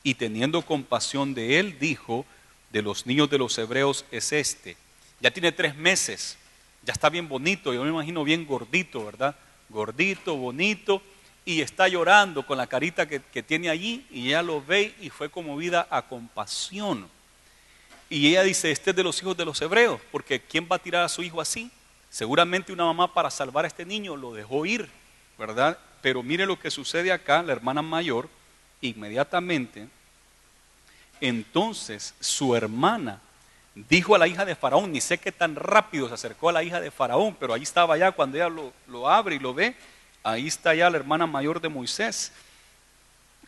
y teniendo compasión de él, dijo: de los niños de los hebreos es este. Ya tiene 3 meses, ya está bien bonito, yo me imagino bien gordito, ¿verdad? Gordito, bonito, y está llorando con la carita que tiene allí, y ella lo ve y fue conmovida a compasión. Y ella dice: este es de los hijos de los hebreos, porque ¿quién va a tirar a su hijo así? Seguramente una mamá, para salvar a este niño, lo dejó ir, ¿verdad? Pero mire lo que sucede acá. La hermana mayor, inmediatamente, entonces su hermana dijo a la hija de Faraón, ni sé qué tan rápido se acercó a la hija de Faraón, pero ahí estaba ya cuando ella lo abre y lo ve, ahí está ya la hermana mayor de Moisés.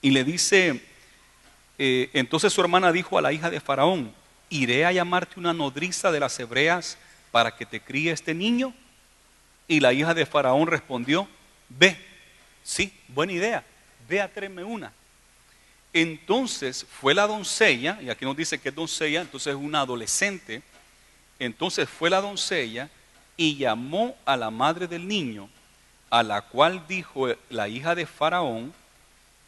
Y le dice, entonces su hermana dijo a la hija de Faraón: ¿iré a llamarte una nodriza de las hebreas para que te críe este niño? Y la hija de Faraón respondió: ve. Sí, buena idea, ve a tráeme una. Entonces fue la doncella, y aquí nos dice que es doncella, entonces es una adolescente. Entonces fue la doncella y llamó a la madre del niño, a la cual dijo la hija de Faraón,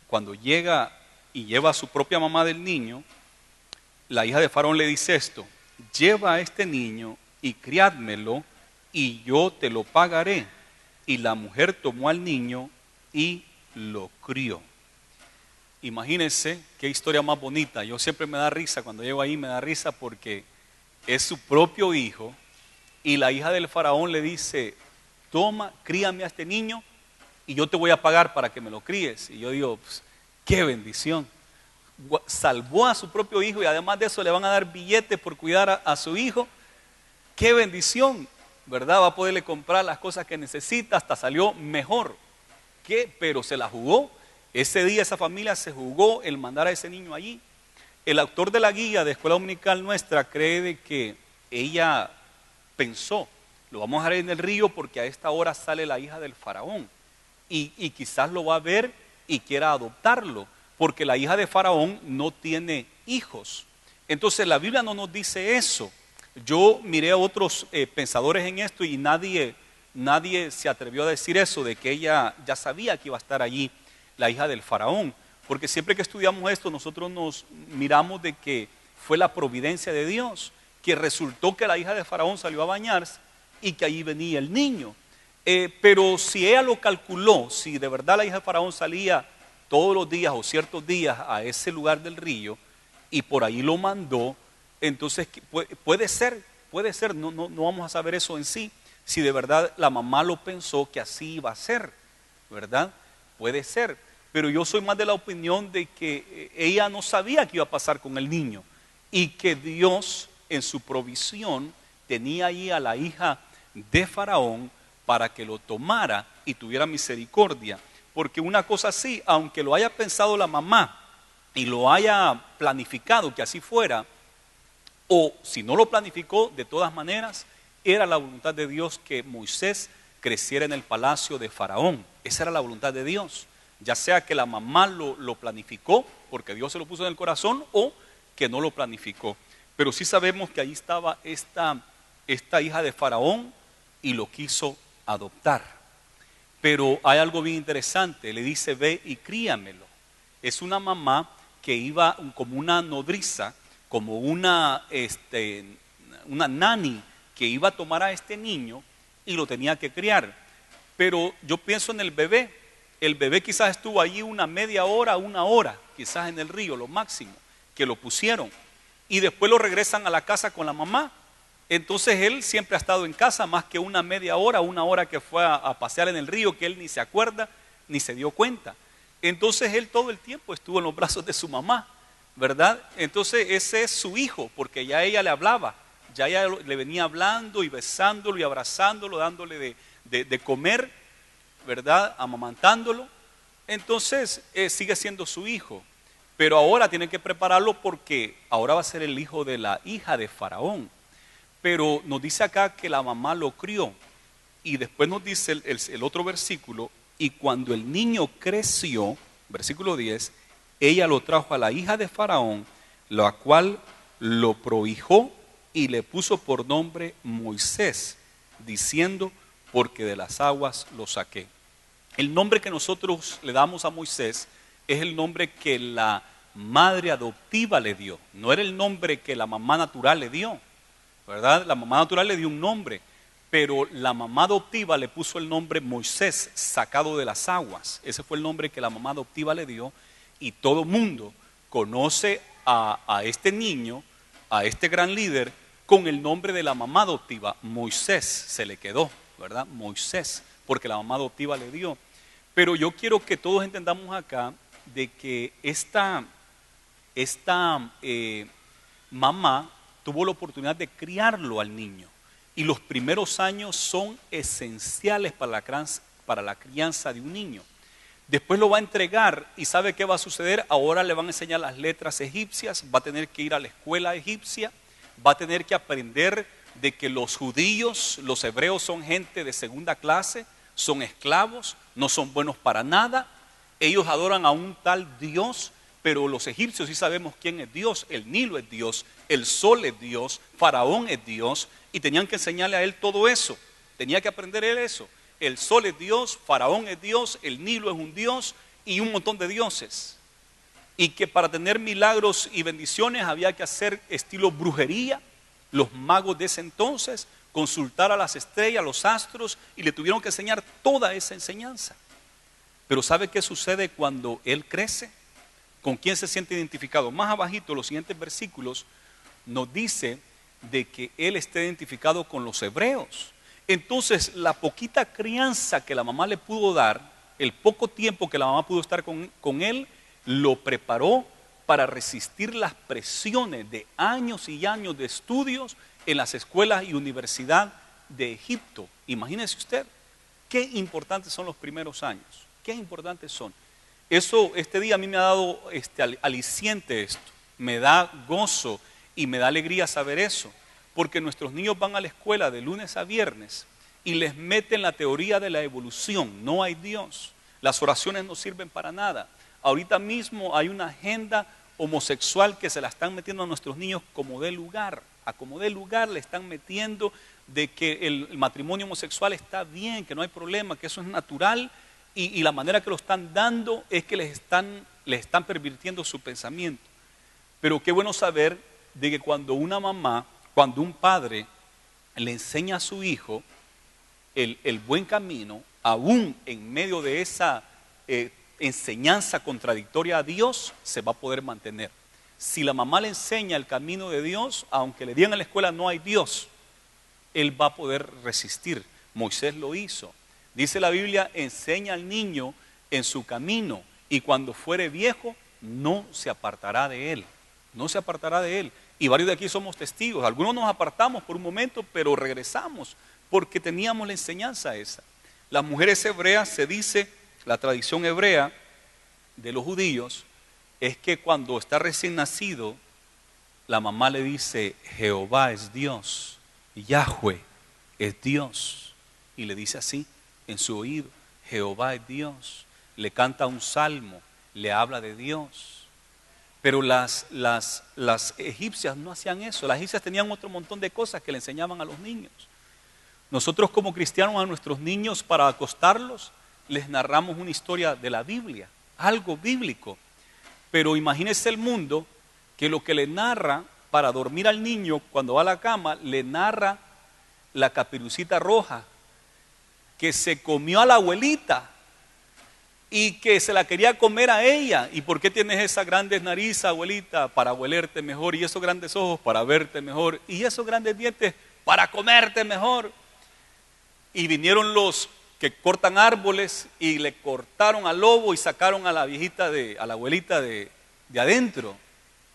cuando llega y lleva a su propia mamá del niño, la hija de Faraón le dice esto: lleva a este niño y criádmelo, y yo te lo pagaré. Y la mujer tomó al niño y lo crió. Imagínense qué historia más bonita. Yo siempre me da risa, cuando llego ahí me da risa, porque es su propio hijo, y la hija del faraón le dice: toma, críame a este niño y yo te voy a pagar para que me lo críes. Y yo digo, pues, qué bendición. Salvó a su propio hijo y además de eso le van a dar billetes por cuidar a su hijo. Qué bendición, ¿verdad? Va a poderle comprar las cosas que necesita, hasta salió mejor. ¿Qué? Pero se la jugó. Ese día esa familia se jugó el mandar a ese niño allí. El autor de la guía de Escuela Dominical Nuestra cree de que ella pensó: lo vamos a dejar en el río porque a esta hora sale la hija del faraón y quizás lo va a ver y quiera adoptarlo, porque la hija de Faraón no tiene hijos. Entonces la Biblia no nos dice eso. Yo miré a otros pensadores en esto y nadie se atrevió a decir eso, de que ella ya sabía que iba a estar allí la hija del Faraón, porque siempre que estudiamos esto nosotros nos miramos de que fue la providencia de Dios, que resultó que la hija de Faraón salió a bañarse y que allí venía el niño. Pero si ella lo calculó, si de verdad la hija de Faraón salía todos los días o ciertos días a ese lugar del río y por ahí lo mandó, entonces puede ser, no vamos a saber eso en sí, si de verdad la mamá lo pensó que así iba a ser, ¿verdad? Puede ser, pero yo soy más de la opinión de que ella no sabía qué iba a pasar con el niño y que Dios en su provisión tenía ahí a la hija de Faraón para que lo tomara y tuviera misericordia. Porque una cosa así, aunque lo haya pensado la mamá y lo haya planificado que así fuera, o si no lo planificó, de todas maneras, era la voluntad de Dios que Moisés creciera en el palacio de Faraón. Esa era la voluntad de Dios. Ya sea que la mamá lo planificó, porque Dios se lo puso en el corazón, o que no lo planificó. Pero sí sabemos que ahí estaba esta hija de Faraón y lo quiso adoptar. Pero hay algo bien interesante, le dice: ve y críamelo. Es una mamá que iba como una nodriza, como una nani, que iba a tomar a este niño y lo tenía que criar. Pero yo pienso en el bebé quizás estuvo allí una media hora, 1 hora, quizás en el río, lo máximo, que lo pusieron. Y después lo regresan a la casa con la mamá. Entonces él siempre ha estado en casa más que una media hora, 1 hora que fue a pasear en el río, que él ni se acuerda, ni se dio cuenta. Entonces él todo el tiempo estuvo en los brazos de su mamá, ¿verdad? Entonces ese es su hijo, porque ya ella le hablaba, ya ella le venía hablando y besándolo y abrazándolo, dándole de comer, ¿verdad? Amamantándolo. Entonces sigue siendo su hijo, pero ahora tiene que prepararlo porque ahora va a ser el hijo de la hija de Faraón. Pero nos dice acá que la mamá lo crió. Y después nos dice el otro versículo: y cuando el niño creció, versículo 10, ella lo trajo a la hija de Faraón, la cual lo prohijó y le puso por nombre Moisés, diciendo: porque de las aguas lo saqué. El nombre que nosotros le damos a Moisés es el nombre que la madre adoptiva le dio. No era el nombre que la mamá natural le dio, ¿verdad? La mamá natural le dio un nombre, pero la mamá adoptiva le puso el nombre Moisés, sacado de las aguas. Ese fue el nombre que la mamá adoptiva le dio, y todo mundo conoce a este niño, a este gran líder, con el nombre de la mamá adoptiva. Moisés se le quedó, ¿verdad? Moisés, porque la mamá adoptiva le dio. Pero yo quiero que todos entendamos acá de que esta mamá tuvo la oportunidad de criarlo al niño. Y los primeros años son esenciales para la crianza de un niño. Después lo va a entregar, y ¿sabe qué va a suceder? Ahora le van a enseñar las letras egipcias, va a tener que ir a la escuela egipcia, va a tener que aprender de que los judíos, los hebreos son gente de segunda clase, son esclavos, no son buenos para nada. Ellos adoran a un tal Dios, pero los egipcios sí sabemos quién es Dios. El Nilo es Dios, el sol es Dios, Faraón es Dios, y tenían que enseñarle a él todo eso. Tenía que aprender él eso. El sol es Dios, Faraón es Dios, el Nilo es un Dios y un montón de dioses. Y que para tener milagros y bendiciones había que hacer estilo brujería. Los magos de ese entonces, consultar a las estrellas, los astros, y le tuvieron que enseñar toda esa enseñanza. Pero ¿sabe qué sucede cuando él crece? ¿Con quién se siente identificado? Más abajito, los siguientes versículos nos dice de que él está identificado con los hebreos. Entonces, la poquita crianza que la mamá le pudo dar, el poco tiempo que la mamá pudo estar con él, lo preparó para resistir las presiones de años y años de estudios en las escuelas y universidad de Egipto. Imagínese usted, qué importantes son los primeros años, qué importantes son. Eso, este día a mí me ha dado aliciente esto, me da gozo y me da alegría saber eso, porque nuestros niños van a la escuela de lunes a viernes y les meten la teoría de la evolución, no hay Dios, las oraciones no sirven para nada. Ahorita mismo hay una agenda homosexual que se la están metiendo a nuestros niños como de lugar, a como de lugar le están metiendo de que el matrimonio homosexual está bien, que no hay problema, que eso es natural, y la manera que lo están dando es que les están pervirtiendo su pensamiento. Pero qué bueno saber de que cuando una mamá, cuando un padre le enseña a su hijo el buen camino, aún en medio de esa enseñanza contradictoria a Dios, se va a poder mantener. Si la mamá le enseña el camino de Dios, aunque le digan en la escuela no hay Dios, él va a poder resistir. Moisés lo hizo. Dice la Biblia, enseña al niño en su camino, y cuando fuere viejo no se apartará de él. No se apartará de él. Y varios de aquí somos testigos. Algunos nos apartamos por un momento, pero regresamos porque teníamos la enseñanza esa. Las mujeres hebreas, se dice, la tradición hebrea de los judíos, es que cuando está recién nacido, la mamá le dice, Jehová es Dios, Yahweh es Dios. Y le dice así en su oído, Jehová es Dios. Le canta un salmo, le habla de Dios. Pero las egipcias no hacían eso. Las egipcias tenían otro montón de cosas que le enseñaban a los niños. Nosotros como cristianos a nuestros niños, para acostarlos, les narramos una historia de la Biblia, algo bíblico. Pero imagínese el mundo que lo que le narra para dormir al niño cuando va a la cama, le narra la Caperucita Roja, que se comió a la abuelita y que se la quería comer a ella. ¿Y por qué tienes esas grandes narices, abuelita? Para huelerte mejor. Y esos grandes ojos para verte mejor. Y esos grandes dientes para comerte mejor. Y vinieron los que cortan árboles y le cortaron al lobo y sacaron a la viejita, a la abuelita de adentro.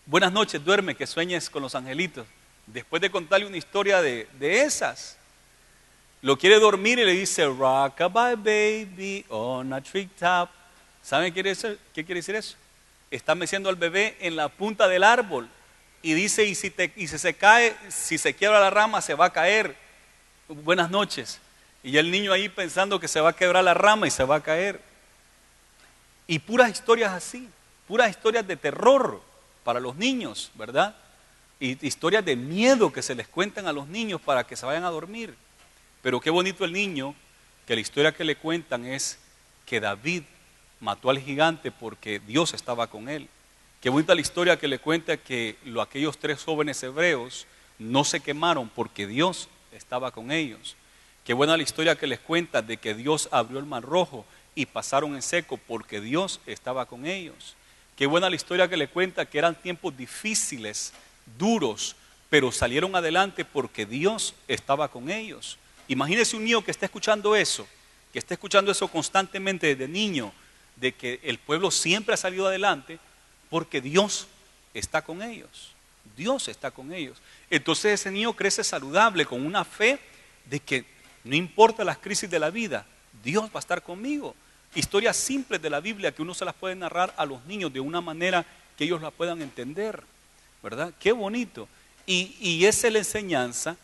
Buenas noches, duerme, que sueñes con los angelitos. Después de contarle una historia de esas, lo quiere dormir y le dice, rockabye baby on a treetop. ¿Saben qué quiere decir eso? Está meciendo al bebé en la punta del árbol y dice, y si se cae, si se quiebra la rama, se va a caer. Buenas noches. Y el niño ahí pensando que se va a quebrar la rama y se va a caer. Y puras historias así, puras historias de terror para los niños, ¿verdad? Y historias de miedo que se les cuentan a los niños para que se vayan a dormir. Pero qué bonito el niño, que la historia que le cuentan es que David mató al gigante porque Dios estaba con él. Qué bonita la historia que le cuenta que aquellos 3 jóvenes hebreos no se quemaron porque Dios estaba con ellos. Qué buena la historia que les cuenta de que Dios abrió el mar rojo y pasaron en seco porque Dios estaba con ellos. Qué buena la historia que le cuenta que eran tiempos difíciles, duros, pero salieron adelante porque Dios estaba con ellos. Imagínese un niño que está escuchando eso, constantemente desde niño, de que el pueblo siempre ha salido adelante porque Dios está con ellos. Dios está con ellos. Entonces ese niño crece saludable con una fe de que no importa las crisis de la vida, Dios va a estar conmigo. Historias simples de la Biblia que uno se las puede narrar a los niños de una manera que ellos la puedan entender, ¿verdad? Qué bonito. Y esa es la enseñanza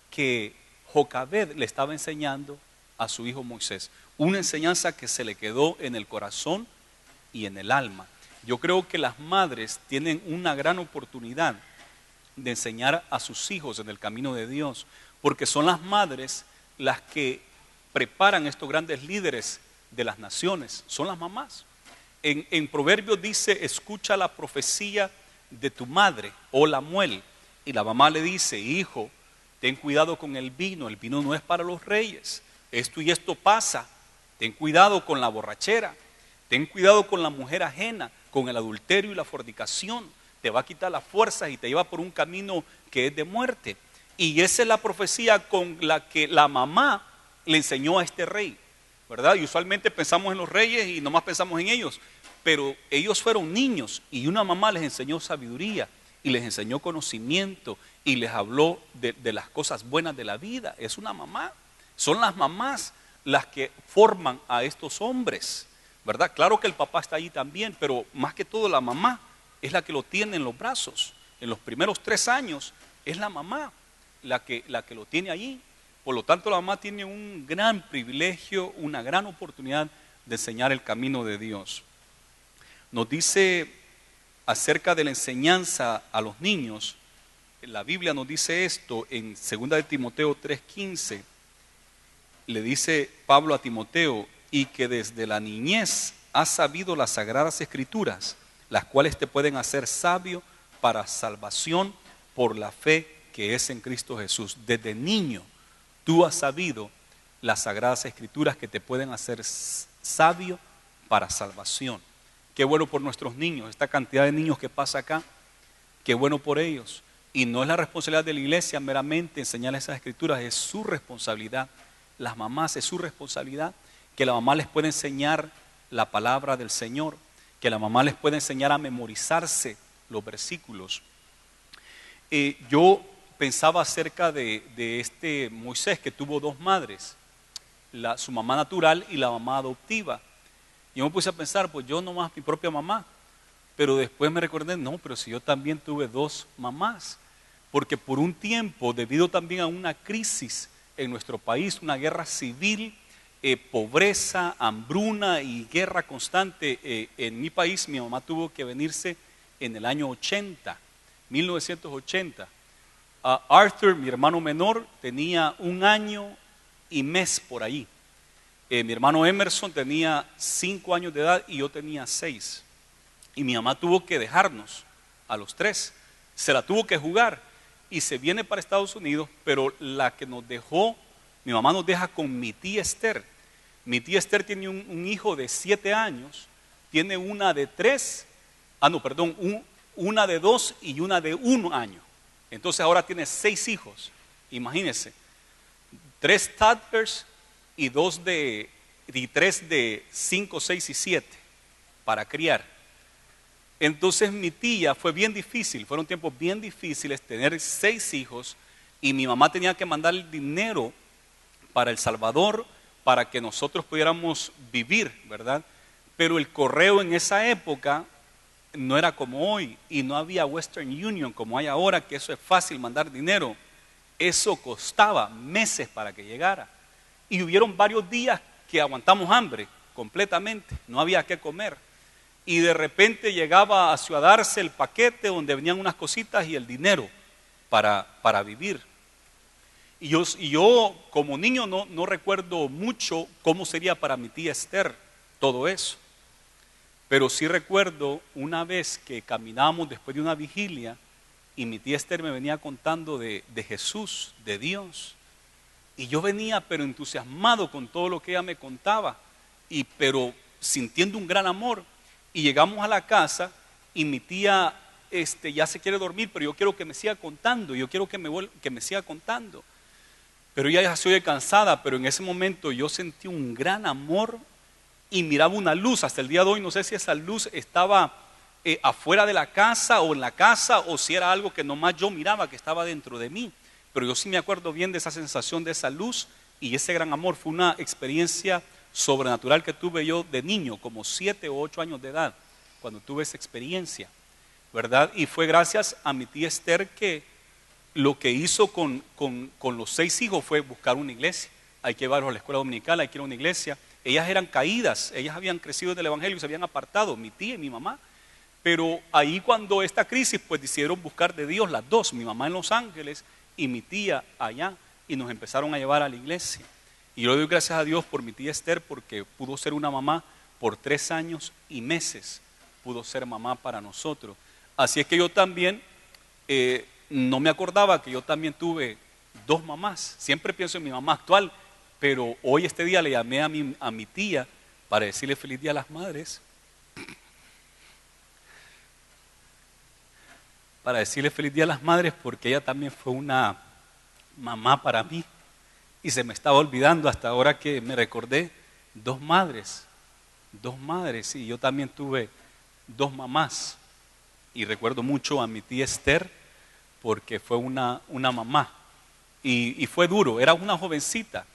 que Jocabed le estaba enseñando a su hijo Moisés. Una enseñanza que se le quedó en el corazón y en el alma. Yo creo que las madres tienen una gran oportunidad de enseñar a sus hijos en el camino de Dios, porque son las madres las que preparan estos grandes líderes de las naciones, son las mamás. En Proverbios dice: escucha la profecía de tu madre, o la muel. Y la mamá le dice: hijo, ten cuidado con el vino no es para los reyes, esto y esto pasa, ten cuidado con la borrachera, ten cuidado con la mujer ajena, con el adulterio y la fornicación, te va a quitar las fuerzas y te lleva por un camino que es de muerte. Y esa es la profecía con la que la mamá le enseñó a este rey, ¿verdad? Y usualmente pensamos en los reyes y nomás pensamos en ellos, pero ellos fueron niños y una mamá les enseñó sabiduría y les enseñó conocimiento y les habló de las cosas buenas de la vida. Es una mamá. Son las mamás las que forman a estos hombres, ¿verdad? Claro que el papá está ahí también, pero más que todo la mamá es la que lo tiene en los brazos. En los primeros 3 años es la mamá la que lo tiene allí. Por lo tanto, la mamá tiene un gran privilegio, una gran oportunidad de enseñar el camino de Dios. Nos dice acerca de la enseñanza a los niños, la Biblia nos dice esto en 2 de Timoteo 3:15. Le dice Pablo a Timoteo: y que desde la niñez has sabido las sagradas escrituras, las cuales te pueden hacer sabio para salvación por la fe que es en Cristo Jesús. Desde niño tú has sabido las sagradas escrituras que te pueden hacer sabio para salvación. Qué bueno por nuestros niños, esta cantidad de niños que pasa acá, qué bueno por ellos. Y no es la responsabilidad de la iglesia meramente enseñarles esas escrituras, es su responsabilidad. Las mamás, es su responsabilidad, que la mamá les pueda enseñar la palabra del Señor, que la mamá les pueda enseñar a memorizarse los versículos. Yo pensaba acerca de este Moisés, que tuvo 2 madres, su mamá natural y la mamá adoptiva. Yo me puse a pensar, pues yo nomás mi propia mamá, pero después me recordé, no, pero si yo también tuve 2 mamás, porque por un tiempo, debido también a una crisis en nuestro país, una guerra civil, pobreza, hambruna y guerra constante en mi país, mi mamá tuvo que venirse en el año 1980. Arthur, mi hermano menor, tenía 1 año y mes por ahí. Mi hermano Emerson tenía 5 años de edad y yo tenía 6. Y mi mamá tuvo que dejarnos a los 3. Se la tuvo que jugar y se viene para Estados Unidos, pero la que nos dejó, mi mamá nos deja con mi tía Esther. Mi tía Esther tiene un hijo de 7 años, tiene una de 3, una de 2 y una de 1 año. Entonces ahora tiene 6 hijos, imagínense, 3 toddlers y 3 de 5, 6 y 7 para criar. Entonces mi tía fue bien difícil, fueron tiempos bien difíciles tener 6 hijos y mi mamá tenía que mandar el dinero para El Salvador para que nosotros pudiéramos vivir, ¿verdad? Pero el correo en esa época no era como hoy y no había Western Union como hay ahora, que eso es fácil mandar dinero. Eso costaba meses para que llegara. Y hubieron varios días que aguantamos hambre completamente, no había qué comer. Y de repente llegaba a Ciudad Arce el paquete donde venían unas cositas y el dinero para vivir. Y yo como niño no recuerdo mucho cómo sería para mi tía Esther todo eso. Pero sí recuerdo una vez que caminábamos después de una vigilia y mi tía Esther me venía contando de Jesús, de Dios. Y yo venía pero entusiasmado con todo lo que ella me contaba, pero sintiendo un gran amor. Y llegamos a la casa y mi tía ya se quiere dormir, pero yo quiero que me siga contando, yo quiero que me siga contando. Pero ella ya se oye cansada, pero en ese momento yo sentí un gran amor y miraba una luz. Hasta el día de hoy no sé si esa luz estaba afuera de la casa o en la casa, o si era algo que nomás yo miraba que estaba dentro de mí. Pero yo sí me acuerdo bien de esa sensación, de esa luz y ese gran amor. Fue una experiencia sobrenatural que tuve yo de niño, como 7 o 8 años de edad, cuando tuve esa experiencia, ¿verdad? Y fue gracias a mi tía Esther que lo que hizo con los 6 hijos fue buscar una iglesia. Hay que llevarlos a la escuela dominical, hay que ir a una iglesia. Ellas eran caídas, ellas habían crecido del evangelio y se habían apartado, mi tía y mi mamá. Pero ahí cuando esta crisis, pues decidieron buscar de Dios las dos, mi mamá en Los Ángeles y mi tía allá, y nos empezaron a llevar a la iglesia. Y yo le doy gracias a Dios por mi tía Esther, porque pudo ser una mamá por 3 años y meses, pudo ser mamá para nosotros. Así es que yo también, no me acordaba que yo también tuve 2 mamás. Siempre pienso en mi mamá actual, pero hoy este día le llamé a mi tía para decirle feliz día a las madres. Para decirle feliz día a las madres, porque ella también fue una mamá para mí. Y se me estaba olvidando hasta ahora que me recordé, 2 madres, y yo también tuve 2 mamás. Y recuerdo mucho a mi tía Esther, porque fue una mamá. Y fue duro, era una jovencita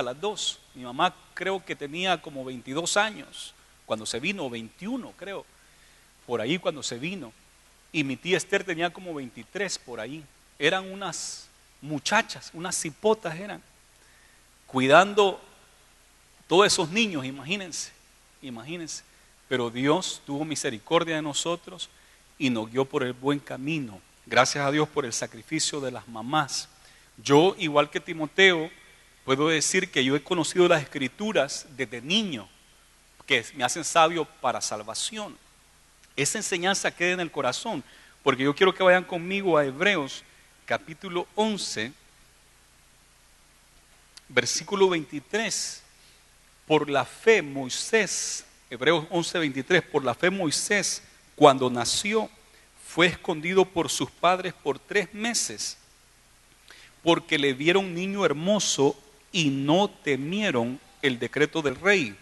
las dos. Mi mamá creo que tenía como 22 años cuando se vino, 21 creo, por ahí cuando se vino. Y mi tía Esther tenía como 23 por ahí. Eran unas muchachas, unas cipotas eran, cuidando todos esos niños, imagínense. Pero Dios tuvo misericordia de nosotros y nos guió por el buen camino. Gracias a Dios por el sacrificio de las mamás. Yo, igual que Timoteo, puedo decir que yo he conocido las Escrituras desde niño, que me hacen sabio para salvación. Esa enseñanza queda en el corazón, porque yo quiero que vayan conmigo a Hebreos capítulo 11, versículo 23. Por la fe Moisés, Hebreos 11, 23, por la fe Moisés, cuando nació, fue escondido por sus padres por 3 meses, porque le vieron niño hermoso y no temieron el decreto del rey.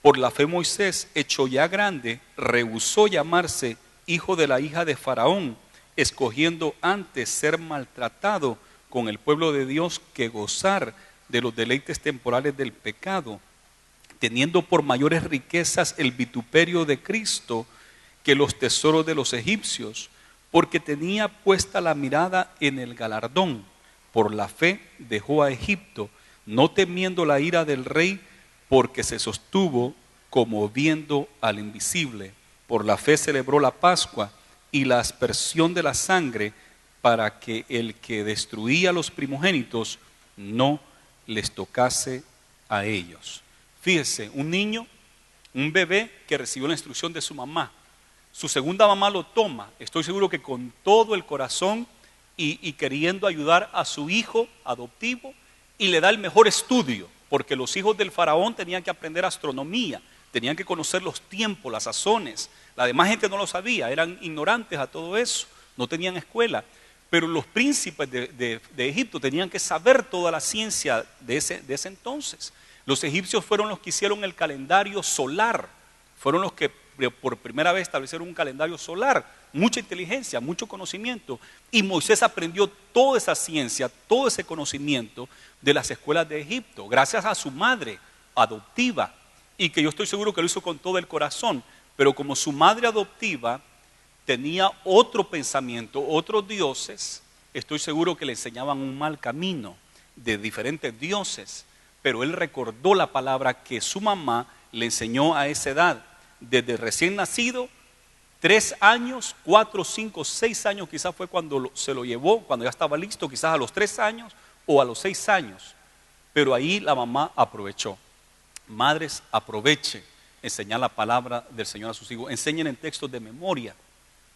Por la fe Moisés, hecho ya grande, rehusó llamarse hijo de la hija de Faraón, escogiendo antes ser maltratado con el pueblo de Dios que gozar de los deleites temporales del pecado, teniendo por mayores riquezas el vituperio de Cristo que los tesoros de los egipcios, porque tenía puesta la mirada en el galardón. Por la fe dejó a Egipto, no temiendo la ira del rey, porque se sostuvo como viendo al invisible. Por la fe celebró la Pascua y la aspersión de la sangre, para que el que destruía a los primogénitos no les tocase a ellos. Fíjese, un niño, un bebé que recibió la instrucción de su mamá. Su segunda mamá lo toma, estoy seguro que con todo el corazón y queriendo ayudar a su hijo adoptivo, y le da el mejor estudio, porque los hijos del faraón tenían que aprender astronomía, tenían que conocer los tiempos, las sazones. La demás gente no lo sabía, eran ignorantes a todo eso, no tenían escuela. Pero los príncipes de Egipto tenían que saber toda la ciencia de ese entonces. Los egipcios fueron los que hicieron el calendario solar, fueron los que por primera vez establecieron un calendario solar, mucha inteligencia, mucho conocimiento. Y Moisés aprendió toda esa ciencia, todo ese conocimiento de las escuelas de Egipto, gracias a su madre adoptiva, y que yo estoy seguro que lo hizo con todo el corazón. Pero como su madre adoptiva tenía otro pensamiento, otros dioses, estoy seguro que le enseñaban un mal camino de diferentes dioses. Pero él recordó la palabra que su mamá le enseñó a esa edad, desde recién nacido, 3 años, 4, 5, 6 años, quizás fue cuando se lo llevó, cuando ya estaba listo, quizás a los 3 años o a los 6 años. Pero ahí la mamá aprovechó. Madres, aproveche enseñar la palabra del Señor a sus hijos. Enséñenle textos de memoria,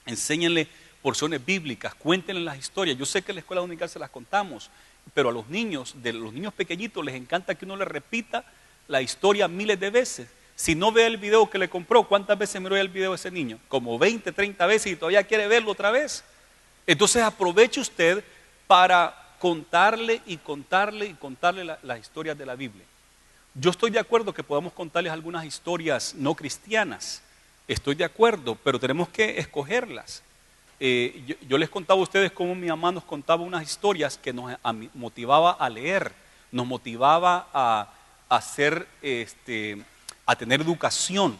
enséñenle porciones bíblicas, cuéntenle las historias. Yo sé que en la escuela dominical se las contamos, pero a los niños pequeñitos les encanta que uno les repita la historia miles de veces. Si no ve el video que le compró, ¿cuántas veces miró el video ese niño? Como 20, 30 veces y todavía quiere verlo otra vez. Entonces aproveche usted para contarle las historias de la Biblia. Yo estoy de acuerdo que podamos contarles algunas historias no cristianas, estoy de acuerdo, pero tenemos que escogerlas. Yo les contaba a ustedes cómo mi mamá nos contaba unas historias que nos motivaba a leer, nos motivaba a tener educación,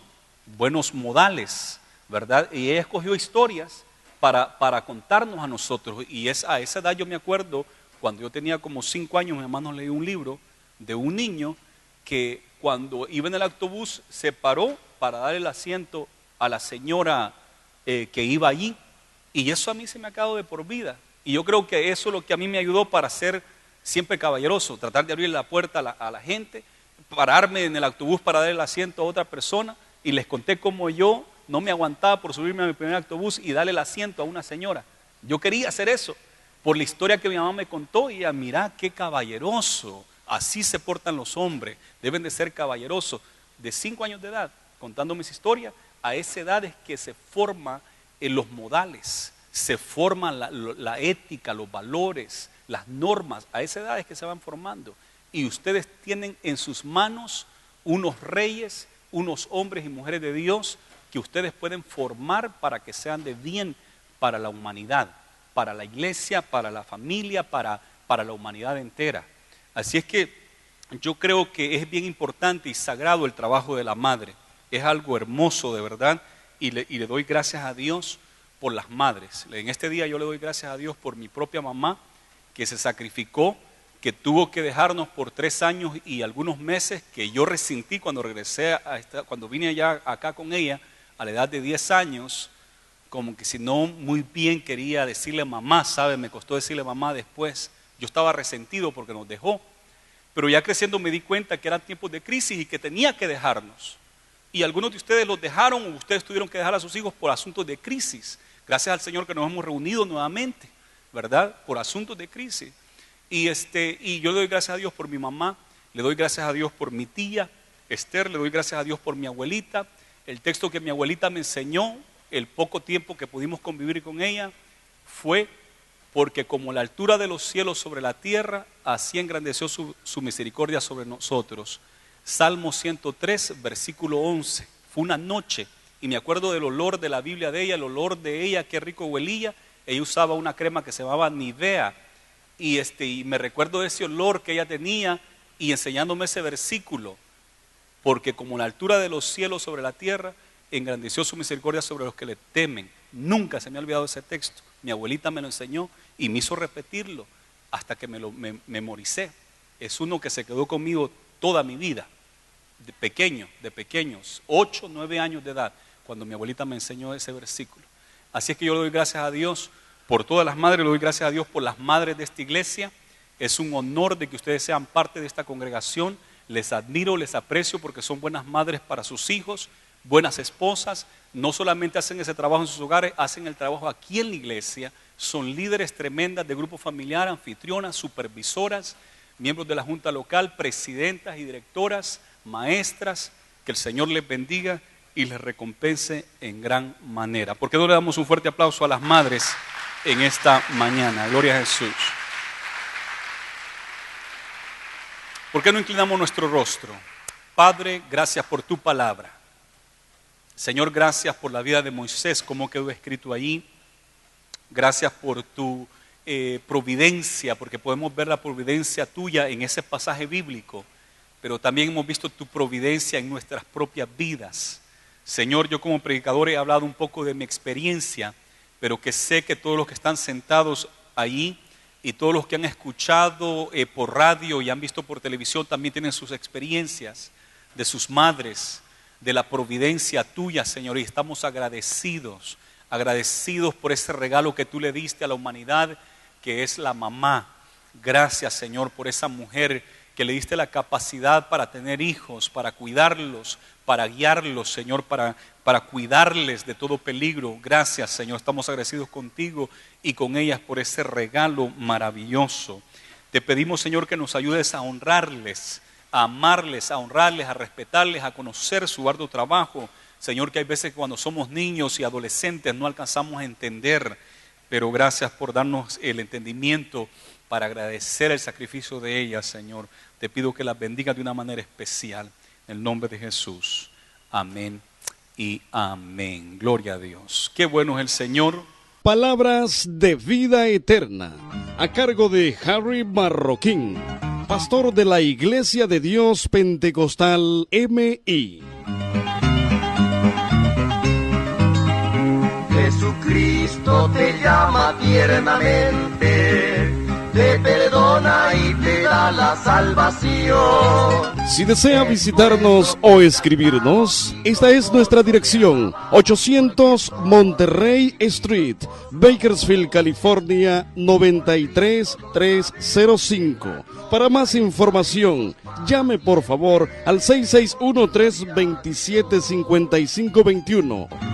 buenos modales, ¿verdad? Y ella escogió historias para contarnos a nosotros. Y a esa edad yo me acuerdo, cuando yo tenía como 5 años, mi mamá nos leyó un libro de un niño que cuando iba en el autobús se paró para dar el asiento a la señora que iba allí. Y eso a mí se me ha quedado de por vida. Y yo creo que eso es lo que a mí me ayudó para ser siempre caballeroso, tratar de abrir la puerta a la gente, pararme en el autobús para dar el asiento a otra persona. Y les conté cómo yo no me aguantaba por subirme a mi primer autobús y darle el asiento a una señora. Yo quería hacer eso por la historia que mi mamá me contó y ella, mirá qué caballeroso, así se portan los hombres, deben de ser caballerosos. De 5 años de edad, contando mis historias, a esa edad es que se forma en los modales, se forma la ética, los valores, las normas, a esa edad es que se van formando. Y ustedes tienen en sus manos unos reyes, unos hombres y mujeres de Dios que ustedes pueden formar para que sean de bien para la humanidad, para la iglesia, para la familia, para la humanidad entera. Así es que yo creo que es bien importante y sagrado el trabajo de la madre. Es algo hermoso de verdad y le doy gracias a Dios por las madres. En este día yo le doy gracias a Dios por mi propia mamá que se sacrificó, que tuvo que dejarnos por 3 años y algunos meses, que yo resentí cuando regresé, cuando vine allá acá con ella a la edad de 10 años, como que si no muy bien quería decirle mamá, ¿sabe? Me costó decirle mamá después. Yo estaba resentido porque nos dejó, pero ya creciendo me di cuenta que eran tiempos de crisis y que tenía que dejarnos. Y algunos de ustedes los dejaron o ustedes tuvieron que dejar a sus hijos por asuntos de crisis. Gracias al Señor que nos hemos reunido nuevamente, ¿verdad? Por asuntos de crisis. Y yo le doy gracias a Dios por mi mamá, le doy gracias a Dios por mi tía Esther, le doy gracias a Dios por mi abuelita. El texto que mi abuelita me enseñó, el poco tiempo que pudimos convivir con ella, fue: porque como la altura de los cielos sobre la tierra, así engrandeció su misericordia sobre nosotros. Salmo 103, versículo 11. Fue una noche y me acuerdo del olor de la Biblia de ella, el olor de ella, qué rico huelía. Ella usaba una crema que se llamaba Nivea y me recuerdo de ese olor que ella tenía y enseñándome ese versículo: porque como la altura de los cielos sobre la tierra, engrandeció su misericordia sobre los que le temen. Nunca se me ha olvidado ese texto. Mi abuelita me lo enseñó y me hizo repetirlo hasta que me lo memoricé. Es uno que se quedó conmigo toda mi vida, de pequeños, 8, 9 años de edad, cuando mi abuelita me enseñó ese versículo. Así es que yo le doy gracias a Dios por todas las madres, le doy gracias a Dios por las madres de esta iglesia. Es un honor de que ustedes sean parte de esta congregación. Les admiro, les aprecio porque son buenas madres para sus hijos, buenas esposas. No solamente hacen ese trabajo en sus hogares, hacen el trabajo aquí en la iglesia. Son líderes tremendas de grupo familiar, anfitrionas, supervisoras, miembros de la junta local, presidentas y directoras, maestras. Que el Señor les bendiga y les recompense en gran manera. ¿Por qué no le damos un fuerte aplauso a las madres en esta mañana? Gloria a Jesús. ¿Por qué no inclinamos nuestro rostro? Padre, gracias por tu palabra. Señor, gracias por la vida de Moisés, como quedó escrito allí. Gracias por tu providencia, porque podemos ver la providencia tuya en ese pasaje bíblico, pero también hemos visto tu providencia en nuestras propias vidas. Señor, yo como predicador he hablado un poco de mi experiencia, pero que sé que todos los que están sentados allí y todos los que han escuchado por radio y han visto por televisión también tienen sus experiencias de sus madres, de la providencia tuya, Señor, y estamos agradecidos por ese regalo que tú le diste a la humanidad, que es la mamá. Gracias, Señor, por esa mujer que le diste la capacidad para tener hijos, para cuidarlos, para guiarlos, Señor, para cuidarles de todo peligro. Gracias, Señor, estamos agradecidos contigo y con ellas por ese regalo maravilloso. Te pedimos, Señor, que nos ayudes a honrarles, a amarles, a honrarles, a respetarles, a conocer su arduo trabajo. Señor, que hay veces que cuando somos niños y adolescentes no alcanzamos a entender, pero gracias por darnos el entendimiento para agradecer el sacrificio de ellas, Señor. Te pido que las bendigas de una manera especial. En el nombre de Jesús. Amén y amén. Gloria a Dios. Qué bueno es el Señor. Palabras de vida eterna, a cargo de Harry Marroquín, pastor de la Iglesia de Dios Pentecostal MI. Jesucristo te llama tiernamente, te perdona y te da la salvación. Si desea visitarnos o escribirnos, esta es nuestra dirección: 800 Monterrey Street, Bakersfield, California, 93305. Para más información, llame por favor al 661-327-5521.